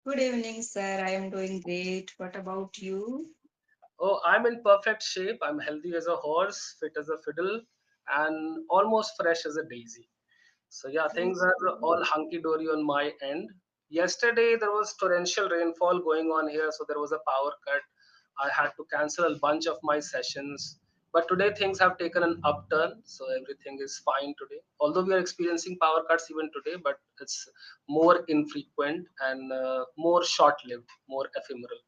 Good evening, sir. I am doing great. What about you? Oh, I'm in perfect shape. I'm healthy as a horse, fit as a fiddle, and almost fresh as a daisy. So, yeah, things are all hunky dory on my end. Yesterday, there was torrential rainfall going on here, so there was a power cut. I had to cancel a bunch of my sessions. But today, things have taken an upturn, so everything is fine today. Although we are experiencing power cuts even today, but it's more infrequent and more short lived, more ephemeral.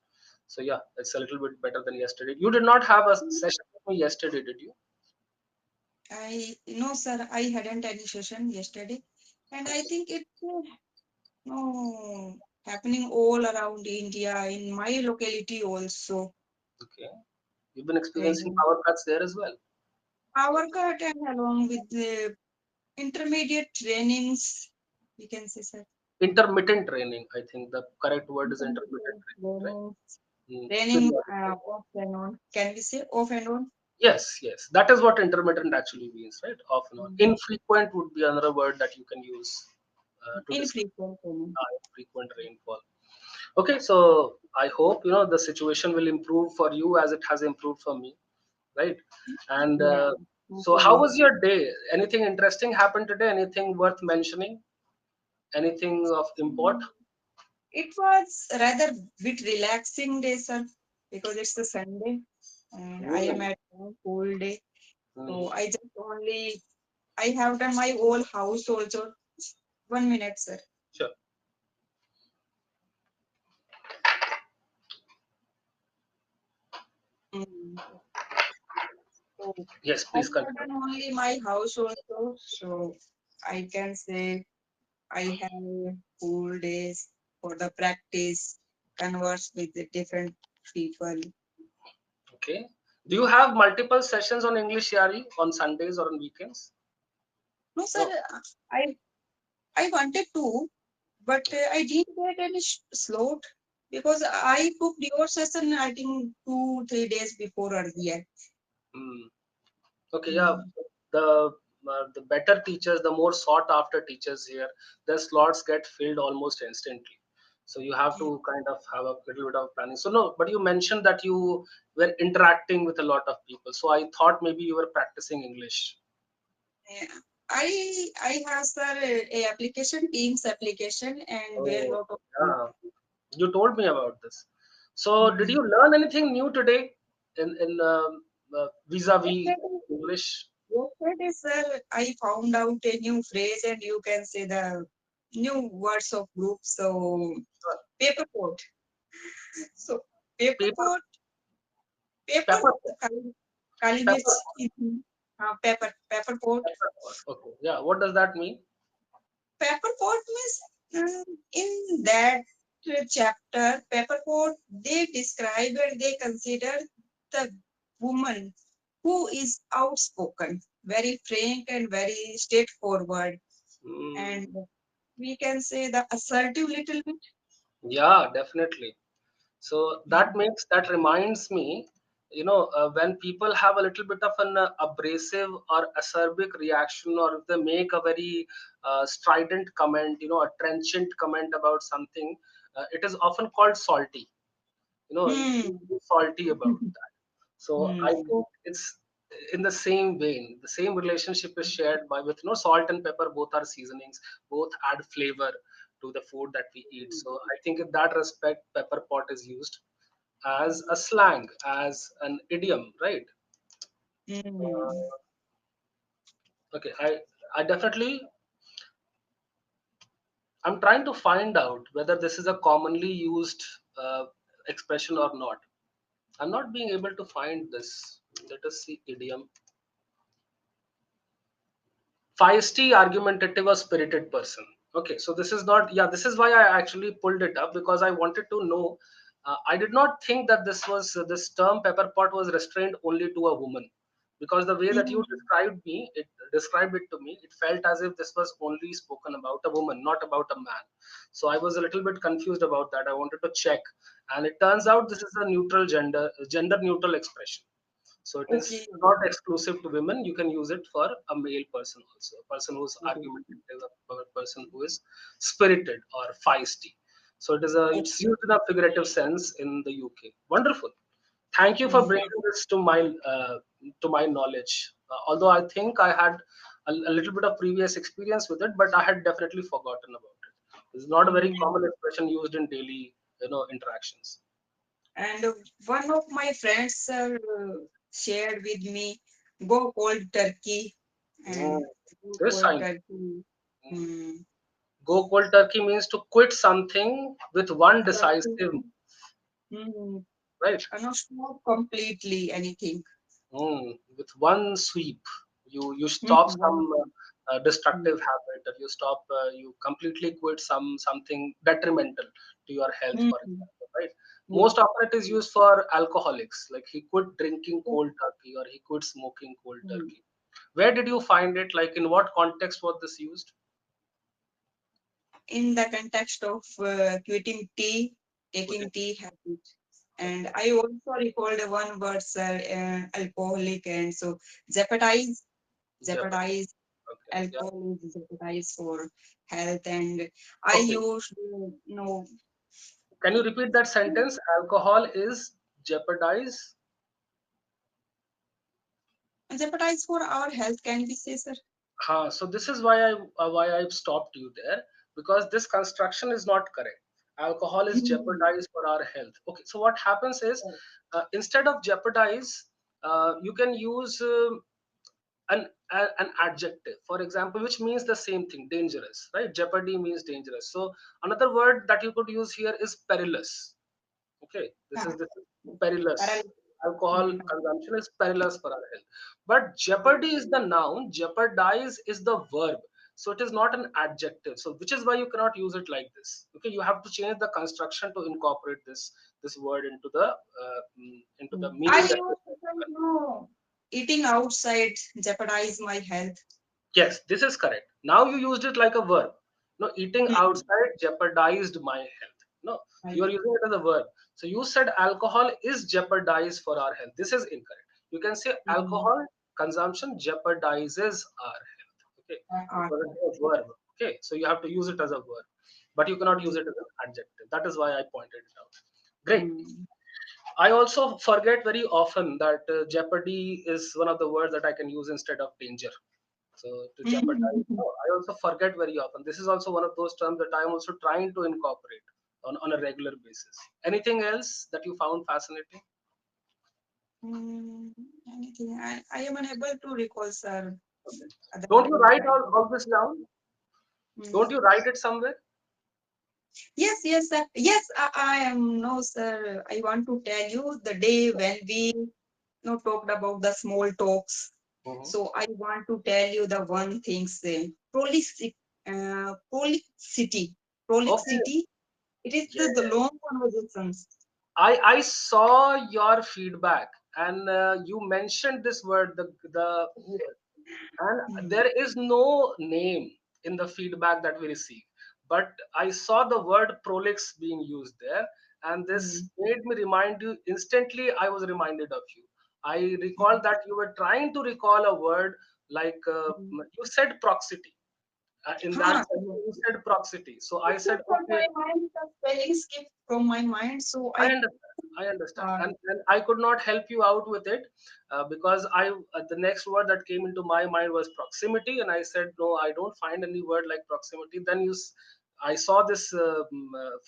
So, yeah, it's a little bit better than yesterday. You did not have a session with me yesterday, did you? I no, sir. I hadn't any session yesterday, and I think it's no happening all around India in my locality also. Okay. You've been experiencing And power cuts there as well. power cut and along with the intermediate trainings, we can say, sir. Intermittent training, I think the correct word is intermittent Intermediate training, right? trainings, training Periodic training. off and on. Can we say off and on? Yes, that is what intermittent actually means, right? Off and on. Mm. Infrequent would be another word that you can use to describe Infrequent training. infrequent rainfall. Okay, so I hope the situation will improve for you as it has improved for me, right? And Yeah. so, how Okay. was your day? Anything interesting happened today? Anything worth mentioning? Anything of import? It was rather bit relaxing day, sir, because it's a Sunday and I am Mm, at home whole day. So mhm. I just only I have done my whole house also. 1 minute, sir. Sure. Mm. So Yes, I please have continue. done only my house also. So I can say I have whole days for the practice, converse with the different people. Okay. Do you have multiple sessions on English Yari on Sundays or on weekends? No, sir, No. I I wanted to, but I didn't get any slot because I booked your session, I think 2 3 days before earlier. Hmm. Okay. Yeah. Mm. The better teachers, the more sought after teachers here, their slots get filled almost instantly. So you have to kind of have a little bit of planning. So no, but you mentioned that you were interacting with a lot of people. So I thought maybe you were practicing English. Yeah. I have sir a application, Teams application, and where Oh, lot of group. yeah. You told me about this. So did Mm. you learn anything new today in vis-a-vis Yesterday, English? yesterday, sir, I found out a new phrase, and you can say the new words of group. So paper pot. So paper Paper, pot, paper. pepper, Kaligis pepper, is pepper pot. pepper. Okay, yeah. What does that mean? Pepper pot means in that chapter, pepper pot they describe and they consider the woman who is outspoken, very frank and very straightforward, Mm, and we can say the assertive little bit. yeah, definitely. So that Mm. makes that reminds me, when people have a little bit of an abrasive or acerbic reaction, or if they make a very strident comment, a trenchant comment about something, it is often called salty. Hmm. You be salty about that. So I Hmm. think it's in the same vein. The same relationship is shared by with salt and pepper. Both are seasonings. Both add flavor to the food that we eat. So I think in that respect, pepper pot is used as a slang, as an idiom, right? Hmm. Uh, okay, I definitely I'm trying to find out whether this is a commonly used expression or not. I'm not being able to find this. Let us see idiom. Feisty, argumentative, or spirited person. Okay, so this is not, yeah, this is why I actually pulled it up because I wanted to know. I did not think that this term pepper pot was restrained only to a woman, because the way that you Hmm. described it to me, it felt as if this was only spoken about a woman, not about a man. So I was a little bit confused about that. I wanted to check, and it turns out this is a gender neutral expression. So it is Okay. not exclusive to women. You can use it for a male person also, a person who's Okay. argumentative, a person who is spirited or feisty. So it's used in a figurative sense in the UK. Wonderful. Thank you for Mm. bringing this to my knowledge. Although I think I had a little bit of previous experience with it, but I had definitely forgotten about it. It's not a very Mm. common expression used in daily, interactions. And one of my friends shared with me, go cold turkey and Mm. go This cold I know. turkey. Mm. Mm. Go cold turkey means to quit something with one Something, decisive, mm, right? not completely anything. With one sweep, you Mm, stop some one thing. Mm, destructive habit, or you completely quit something detrimental to your health, mm, for example, right? mm, Most often it is used for alcoholics, like he quit drinking mm. cold turkey or he quit smoking cold Mm. turkey. Where did you find it? Like in what context was this used? In the context of quitting tea, Quitting. taking tea habit. And Okay. I also recalled one word, sir, alcoholic, and so jeopardize, Japan. jeopardize, Okay. Yeah. alcohol is jeopardize for health. And I Okay. used, Can you repeat that sentence? Alcohol is jeopardize. jeopardize for our health, can we say, sir? So this is why I've stopped you there, because this construction is not correct. Alcohol is Mm. jeopardized for our health. Okay, so what happens is, instead of jeopardize, you can use an adjective, for example, which means the same thing, dangerous, right? Jeopardy means dangerous. So another word that you could use here is perilous. Okay, Ah, this is perilous. parallel. Alcohol Mm. consumption is perilous for our health. But jeopardy is the noun, jeopardize is the verb. So it is not an adjective. So which is why you cannot use it like this. Okay, you have to change the construction to incorporate this word into the I meaning that you're used to trying say, to convey. eating outside jeopardize my health. Yes, this is correct. Now you used it like a verb. No, eating Mm. outside jeopardized my health. No, you are Right. using it as a verb. So you said alcohol is jeopardized for our health. This is incorrect. You can say Mm. alcohol consumption jeopardizes our health. Okay, because Art. it's a verb. Okay, so you have to use it as a verb, but you cannot use Mm. it as an adjective. That is why I pointed it out. Great. Mm. I also forget very often that jeopardy is one of the words that I can use instead of danger. So to jeopardize, Mm. no, I also forget very often. This is also one of those terms that I am also trying to incorporate on a regular basis. Anything else that you found fascinating? Mm. Anything? I am unable to recall, sir. Okay. Don't you Otherwise, write all this down? Mm. Don't you write it somewhere? Yes, yes, sir. Yes, I am. No, sir. I want to tell you the day when we talked about the small talks. Mhm. So I want to tell you the one thing, say, prolixity. Okay. Prolixity. It is Yeah. the long conversations. I saw your feedback, and you mentioned this word, the and Mm. there is no name in the feedback that we receive, but I saw the word prolix being used there, and this Mm. made me remind you instantly. I was reminded of you. I recall that you were trying to recall a word, like Mm. you said proximity. In that Huh. sentence you said proximity, so I said, From okay, my mind, the spelling skipped from my mind. So I I understand. I understand, uh, and I could not help you out with it, because the next word that came into my mind was proximity, and I said no, I don't find any word like proximity. Then I saw this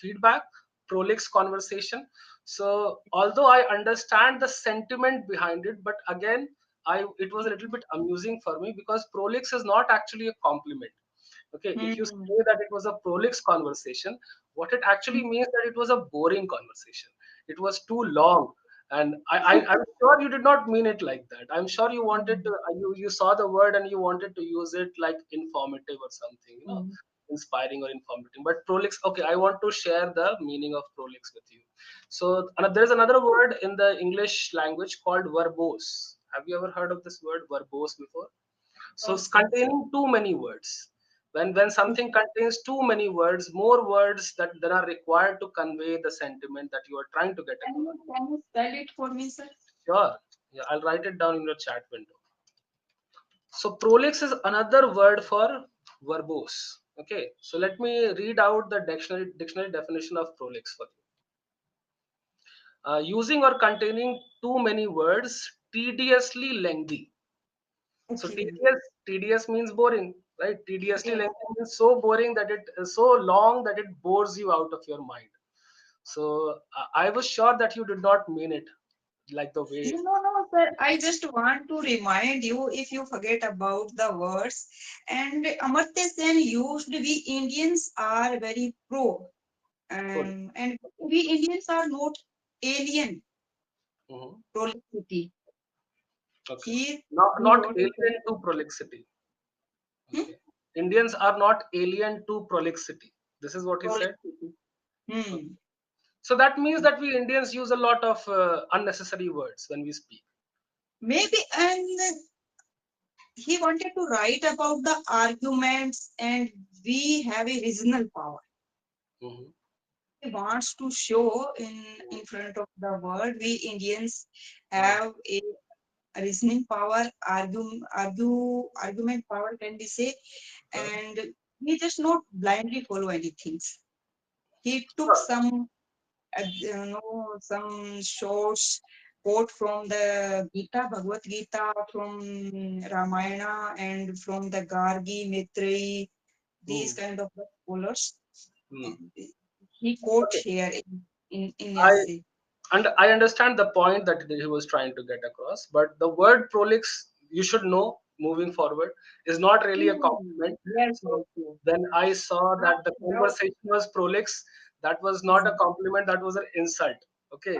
feedback, prolix conversation. So although I understand the sentiment behind it, but again, it was a little bit amusing for me because prolix is not actually a compliment. Okay, if you mm, say that it was a prolix conversation, what it actually means that it was a boring conversation. It was too long, and I'm sure you did not mean it like that. I'm sure you wanted to. mm, You saw the word and you wanted to use it like informative or something, mm, inspiring or informative. But prolix, okay, I want to share the meaning of prolix with you. So there is another word in the English language called verbose. Have you ever heard of this word verbose before? So no, it's sir. containing too many words. When something contains too many words, more words that are required to convey the sentiment that you are trying to get across. Can you spell it for me, sir? Sure. Yeah, I'll write it down in your chat window. So prolix is another word for verbose. Okay, so let me read out the dictionary definition of prolix for you. Using or containing too many words, tediously lengthy. So Okay. tedious means boring, right? Tediously Yes. lengthy means so boring that it is so long that it bores you out of your mind. So I was sure that you did not mean it like the way. No, no, no, sir. I just want to remind you if you forget about the words. And Amartya Sen used we Indians are very pro. Pro- And we Indians are not alien Mhm. prolixity. Okay. He he Not wrote it alien to prolixity. hmm? Okay. Indians are not alien to prolixity. This is what he said. Prolixity. Okay. Hmm. So that means that we Indians use a lot of unnecessary words when we speak. Maybe and he wanted to write about the arguments and we have a reasonable power. Mhm. He wants to show in front of the world we Indians Mhm. have a reasoning power, argument power can be say, Uh, and he just not blindly follow anything. He took Sure. some some shorts quote from the Gita, Bhagavad Gita, from Ramayana, and from the Gargi, Maitreyi, these Hmm. kind of the scholars. Hmm. And he quote Okay. here in I essay. and I understand the point that he was trying to get across, but the word prolix, you should know, moving forward, is not really a Hmm. compliment. Yes, So yes, yes. when I saw Now, that the now, conversation was prolix, that was not a hmm. compliment, that was an insult. Okay.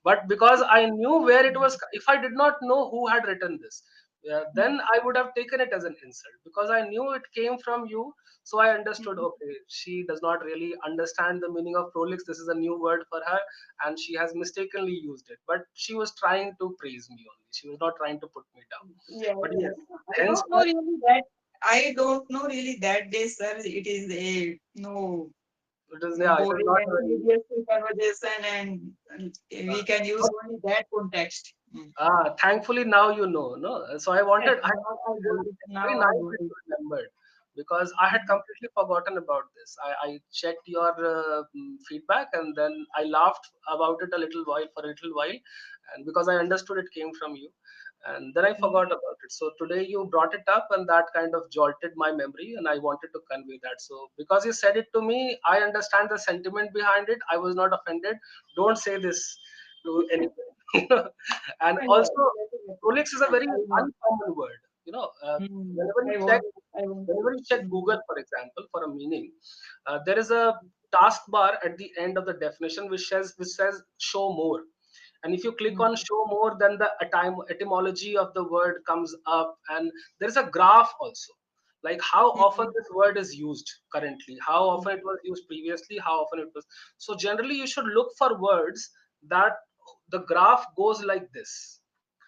But because I knew where it was, if I did not know who had written this, then I would have taken it as an insult because I knew it came from you. So I understood, Hmm. okay, she does not really understand the meaning of prolix. This is a new word for her and she has mistakenly used it. But she was trying to praise me only. She was not trying to put me down. Yes, But yes, yes. I don't know henceforth, really that. I don't know really that day, sir. It is a no it is, yeah, it is boring not and very. tedious conversation, and we can use But only that context. thankfully now you know, no? So I Yes, wanted, now I got and it. it's very Now I nice got that it. you remembered because I had completely forgotten about this. I checked your feedback and then I laughed about it a little while for a little while, and because I understood it came from you, and then I Mhm. forgot about it. So today you brought it up, and that kind of jolted my memory, and I wanted to convey that. So because you said it to me, I understand the sentiment behind it. I was not offended. Don't say this to anyone. And Yeah, also, definitely. prolix is a very I won't. uncommon word. Whenever you I check, won't. I won't. Google, for example, for a meaning, there is a taskbar at the end of the definition which says show more. And if you click on Mm. show more, then the etymology of the word comes up, and there is a graph also, like how often Mm. this word is used currently, how often Mm. it was used previously, how often it was. So generally you should look for words that the graph goes like this.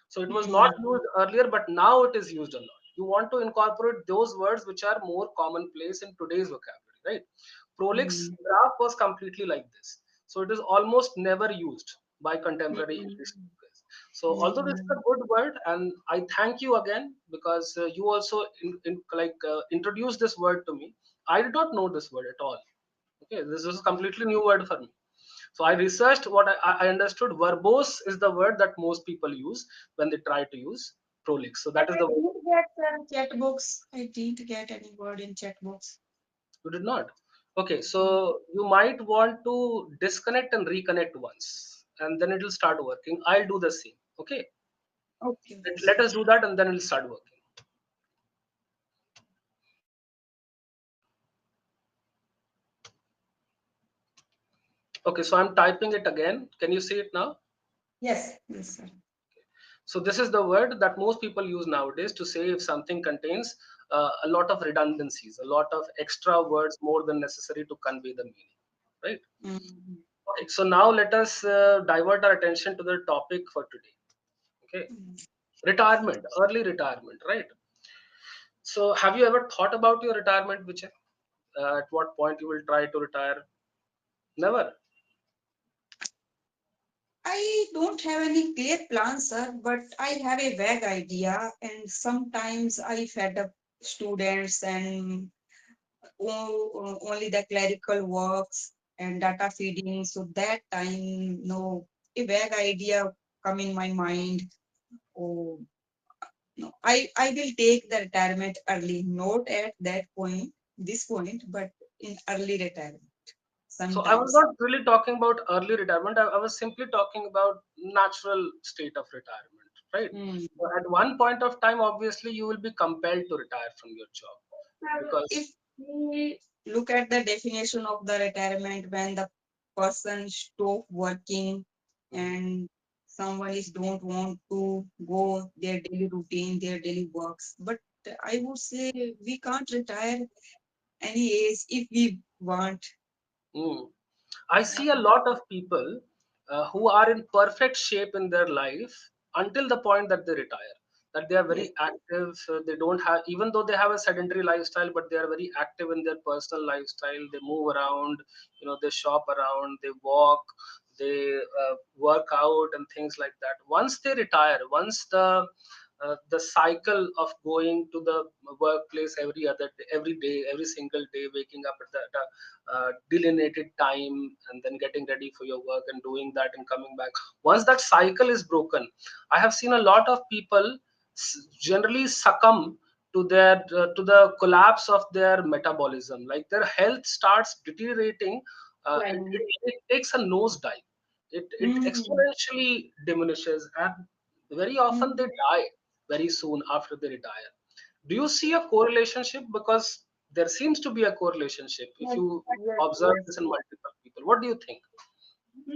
So it was not Mm. used earlier, but now it is used a lot. You want to incorporate those words which are more commonplace in today's vocabulary, right? Prolix Mm. graph was completely like this. So it is almost never used by contemporary English Mm. speakers. So although this is Mm. a good word, and I thank you again because you also introduced this word to me. I did not know this word at all. Okay, this is a completely new word for me. So I researched what I understood. Verbose is the word that most people use when they try to use prolix. So But that is I the word. didn't get chat books. I didn't get any word in chat books. You did not. Okay, Mm. so you might want to disconnect and reconnect once, and then it will start working. I'll do the same. Okay, Okay. let us do that, and then it'll start working. Okay, so I'm typing it again. Can you see it now? Yes. Yes, sir. So this is the word that most people use nowadays to say if something contains a lot of redundancies, a lot of extra words more than necessary to convey the meaning, right? Mm. Okay, so now let us divert our attention to the topic for today. Okay, Mm. retirement, early retirement, right? So have you ever thought about your retirement, Vijay? At what point you will try to retire? Never. I don't have any clear plan, sir, but I have a vague idea, and sometimes I fed up students and only the clerical works and data feeding. So that time, no, a vague idea come in my mind. Oh, no, I will take the retirement early, not at that point, this point, but in early retirement So I was sometimes. not really talking about early retirement. I was simply talking about natural state of retirement, right? Hmm. So at one point of time, obviously, you will be compelled to retire from your job If because. we look at the definition of the retirement, when the person stop working Mhm. and someone is don't want to go their daily routine, their daily works. But I would say we can't retire any age if we want. Mm. I see a lot of people who are in perfect shape in their life until the point that they retire. That they are Yes. very active. They don't have, even though they have a sedentary lifestyle, but they are very active in their personal lifestyle. They move around, they shop around, they walk, they work out, and things like that. Once they retire, once the cycle of going to the workplace every day, every single day, waking up at the delineated time, and then getting ready for your work and doing that and coming back. Once that cycle is broken, I have seen a lot of people generally succumb to the collapse of their metabolism. Like their health starts deteriorating. It takes a nosedive. It Mm, exponentially diminishes, and very mm, often they die very soon after they retire. Do you see a correlation? Because there seems to be a correlation if yes, you yes, observe yes. this in multiple people. What do you think?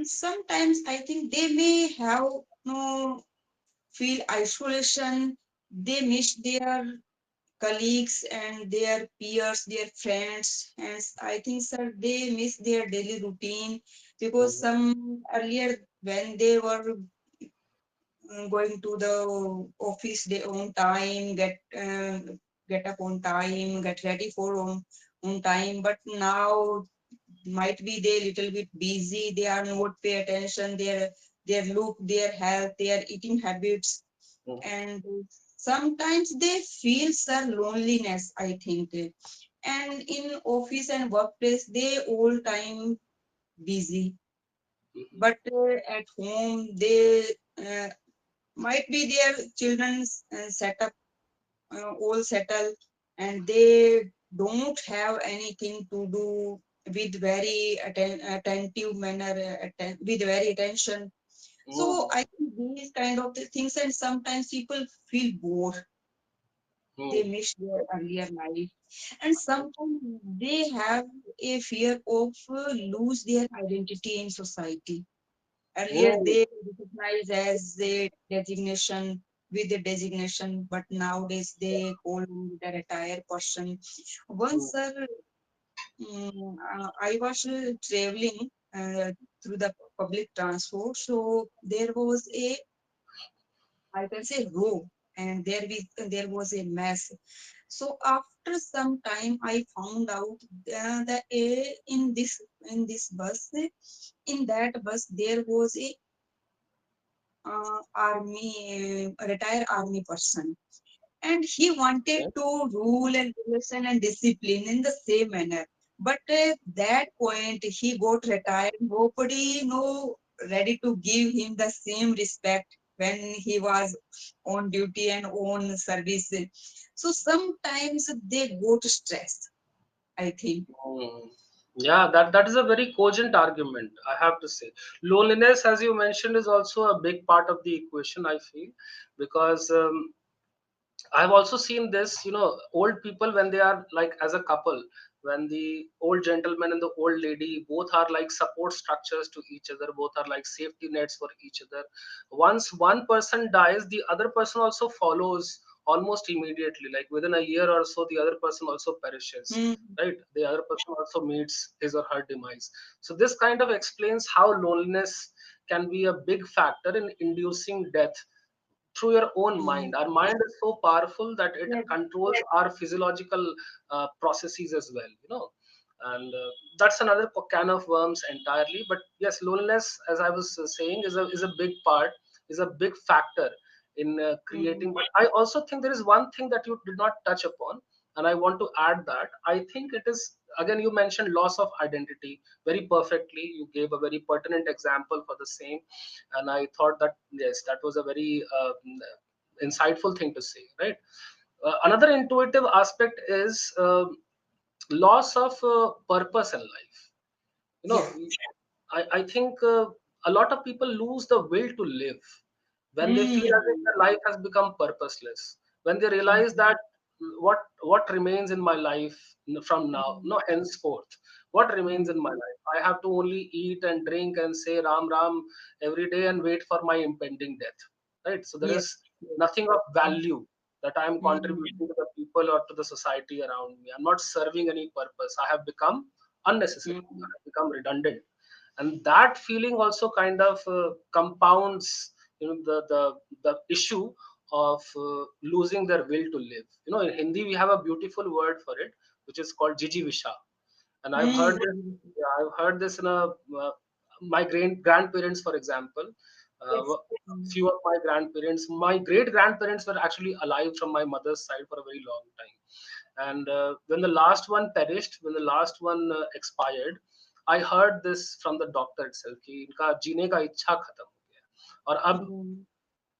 Sometimes I think they may have no feel isolation. They miss their colleagues and their peers, their friends, and I think, sir, they miss their daily routine because Mhm. some earlier when they were going to the office they on time, get up on time, get ready for on time, but now might be they little bit busy, they are not pay attention their look, their health, their eating habits, Mhm. and sometimes they feel some loneliness, I think. And in office and workplace they all time busy, Mhm. but at home they might be their children's set up, all settle, and they don't have anything to do with very attentive manner, with very attention. So Mhm. I think these kind of the things, and sometimes people feel bored, they Mhm. miss their earlier life, and sometimes they have a fear of lose their identity in society. Earlier Mhm. they recognize as a designation, with a designation, but nowadays they call me the retired person. Once, sir, I was traveling through the public transport, so there was a, I can say, row, and there was a mess. So after some time, I found out that in this bus, in that bus there was a retired army person, and he wanted Okay. to rule and regulation and discipline in the same manner. But that point he got retired. Nobody no ready to give him the same respect when he was on duty and on service. So sometimes they got stressed, I think. Mhm. Yeah, that is a very cogent argument, I have to say. Loneliness, as you mentioned, is also a big part of the equation, I feel, because I've also seen this, old people when they are like as a couple, when the old gentleman and the old lady both are like support structures to each other, both are like safety nets for each other. Once one person dies, the other person also follows almost immediately. Like within a year or so, the other person also perishes, Mm, right? The other person also meets his or her demise. So this kind of explains how loneliness can be a big factor in inducing death through your own mm, mind. Our mind is so powerful that it yes, controls our physiological processes as well, and that's another can of worms entirely. But yes, loneliness, as I was saying, is a big part, is a big factor in creating. mm, But I also think there is one thing that you did not touch upon, and I want to add that I think it is, again, you mentioned loss of identity very perfectly. You gave a very pertinent example for the same, and I thought that yes, that was a very insightful thing to say, right? Another intuitive aspect is loss of purpose in life. You know, Yeah. I think a lot of people lose the will to live when they feel as if Mm. their life has become purposeless. When they realize Mm. that what remains in my life from now, Mm. no, henceforth, what remains in my Mm. life? I have to only eat and drink and say Ram Ram every day and wait for my impending death, right? So there Yes. is Yes. nothing of value that I am contributing Mm. to the people or to the society around me. I'm not serving any purpose. I have become unnecessary. I Mm. have become redundant, and that feeling also kind of compounds, the issue of losing their will to live. In Hindi we have a beautiful word for it, which is called jiji visha. And I've heard Mm. this, yeah, I've heard this in a my great grandparents, for example. Yes. Few of my grandparents, my great grandparents, were actually alive from my mother's side for a very long time. And when the last one perished, when the last one expired, I heard this from the doctor itself कि इनका जीने का इच्छा खत्म हो गया और अब Mm.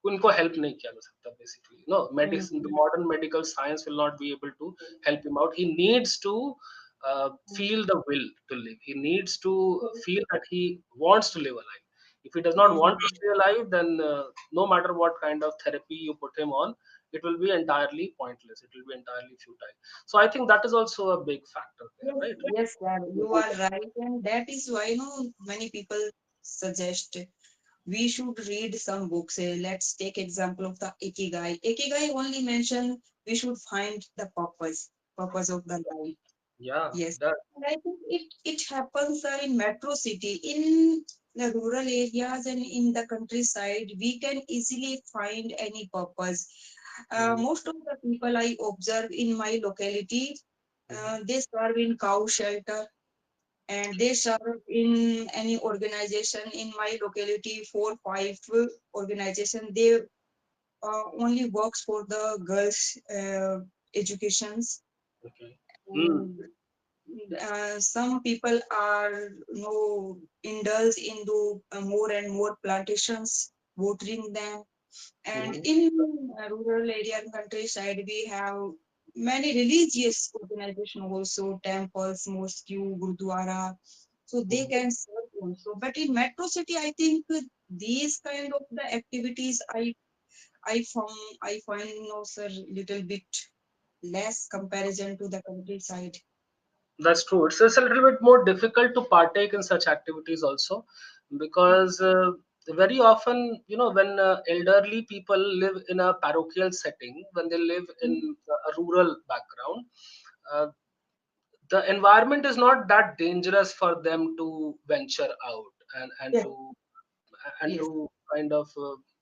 उनको help नहीं किया जा सकता, basically. No, medicine, the Mm. modern medical science will not be able to help him out. He needs to feel the will to live. He needs to feel that he wants to live a life. If he does not Mm. want to stay alive, then no matter what kind of therapy you put him on, it will be entirely pointless. It will be entirely futile. So I think that is also a big factor there, Yes, right? yes, sir, you are right, and that is why many people suggest we should read some books. Let's take example of the Ikigai. Ikigai only mention we should find the purpose of the life. Yeah, Yes, that. and I think it happens in metro city, in the rural areas and in the countryside. We can easily find any purpose. Mhm, Most of the people I observe in my locality, mhm, they serve in cow shelter and they serve in any organization in my locality. 4 5 organization, they only works for the girls educations. okay. Mm, And some people are indulge into more and more plantations, watering them. And mhm, in rural area and countryside, we have many religious organizations also, temples, mosque, gurdwara. So they mhm. can serve also. But in metro city, I think these kind of the activities I find sir, little bit less comparison to the countryside. That's true. It's a little bit more difficult to partake in such activities also, because very often, when elderly people live in a parochial setting, when they live in a rural background, uh, the environment is not that dangerous for them to venture out and and Yes, to and yes. to kind of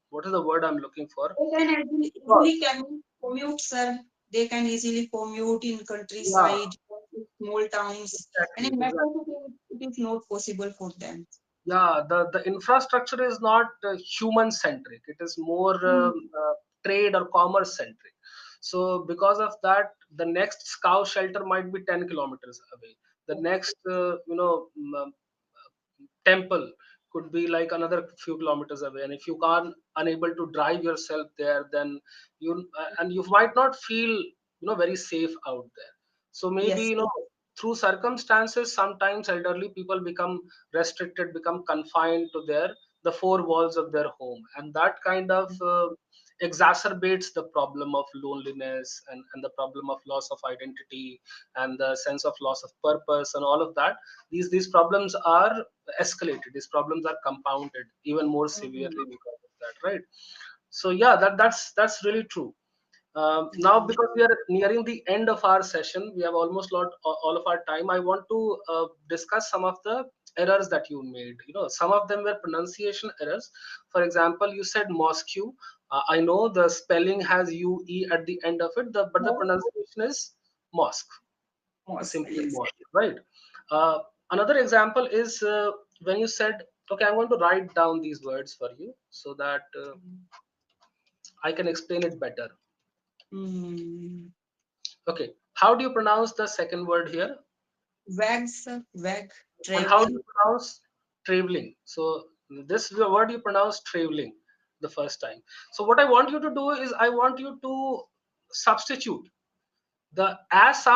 what is the word I'm looking for? They can easily can commute, sir. They can easily commute in Yeah, countryside, small towns, and exactly, in metro exactly. city, it is not possible for them. Yeah, the infrastructure is not human centric. It is more Mm. trade or commerce centric. So because of that, the next cow shelter might be 10 kilometers away. The next temple could be like another few kilometers away, and if you can't unable to drive yourself there, then you might not feel very safe out there. So maybe, Yes. through circumstances, sometimes elderly people become restricted, become confined to the four walls of their home, and that kind of exacerbates the problem of loneliness, and the problem of loss of identity, and the sense of loss of purpose, and all of that. These problems are escalated. These problems are compounded even more Mm. severely because of that, right? So yeah, that's really true. Now, Mm. because we are nearing the end of our session, we have almost lot all of our time. I want to discuss some of the errors that you made. Some of them were pronunciation errors. For example, you said mosque. I know the spelling has ue at the end of it, but the More, pronunciation is mosque, simply yes. mosque, right? Uh, Another example is when you said, "Okay, I'm going to write down these words for you so that I can explain it better." Mm. Okay. How do you pronounce the second word here? Wags, wag, And how do traveling. you pronounce traveling? So this word you pronounce traveling the first time. So what I want you to do is I want you to substitute the as sound